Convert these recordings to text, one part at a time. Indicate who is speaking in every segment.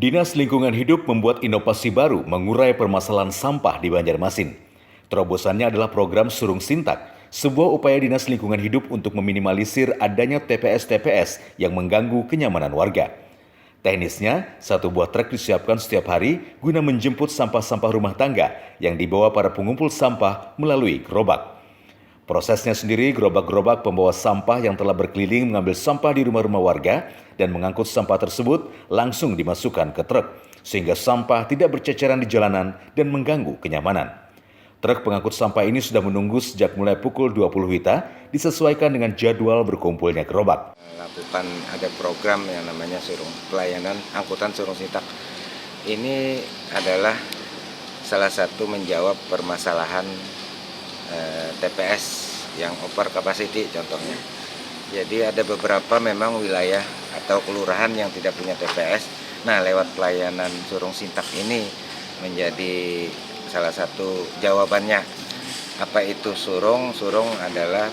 Speaker 1: Dinas Lingkungan Hidup membuat inovasi baru mengurai permasalahan sampah di Banjarmasin. Terobosannya adalah program Surung Sintak, sebuah upaya Dinas Lingkungan Hidup untuk meminimalisir adanya TPS-TPS yang mengganggu kenyamanan warga. Teknisnya, satu buah truk disiapkan setiap hari guna menjemput sampah-sampah rumah tangga yang dibawa para pengumpul sampah melalui gerobak. Prosesnya sendiri, gerobak-gerobak pembawa sampah yang telah berkeliling mengambil sampah di rumah-rumah warga dan mengangkut sampah tersebut langsung dimasukkan ke truk, sehingga sampah tidak berceceran di jalanan dan mengganggu kenyamanan. Truk pengangkut sampah ini sudah menunggu sejak mulai pukul 20 WITA, disesuaikan dengan jadwal berkumpulnya gerobak.
Speaker 2: Lakukan ada program yang namanya pelayanan angkutan Surung Sintak. Ini adalah salah satu menjawab permasalahan TPS yang over capacity contohnya. Jadi ada beberapa memang wilayah atau kelurahan yang tidak punya TPS. Nah, lewat pelayanan Surung Sintak ini menjadi salah satu jawabannya. Apa itu surung? Surung adalah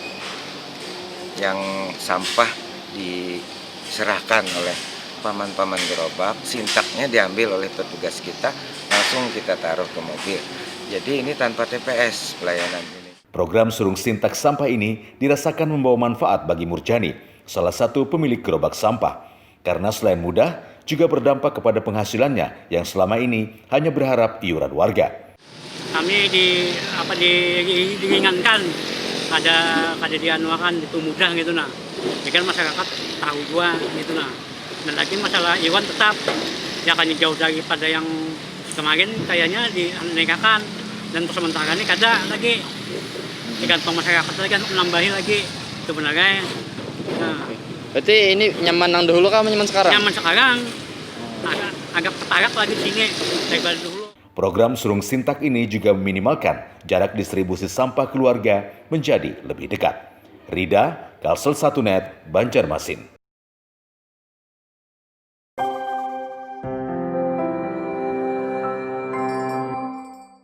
Speaker 2: yang sampah diserahkan oleh paman-paman gerobak, sintaknya diambil oleh petugas kita, langsung kita taruh ke mobil. Jadi ini tanpa TPS pelayanan ini.
Speaker 1: Program Surung Sintak sampah ini dirasakan membawa manfaat bagi Murjani, salah satu pemilik gerobak sampah. Karena selain mudah, juga berdampak kepada penghasilannya yang selama ini hanya berharap iuran warga.
Speaker 3: Kami diringankan, kada dianuakan itu mudah gitu nah. Jadi kan masyarakat tahu juga gitu nah. Dan lagi masalah iuran tetap ya kan jauh daripada yang kemarin kayaknya dinaikkan dan sementara ini kada lagi. Tergantung masyarakat lagi kan menambahin lagi sebenarnya. Nah.
Speaker 4: Berarti ini nyaman yang dahulu kah nyaman sekarang?
Speaker 3: Nyaman sekarang. Agak ketarak lagi sini daripada dulu.
Speaker 1: Program Surung Sintak ini juga meminimalkan jarak distribusi sampah keluarga menjadi lebih dekat. Rida, Kalsel 1 Net, Banjarmasin.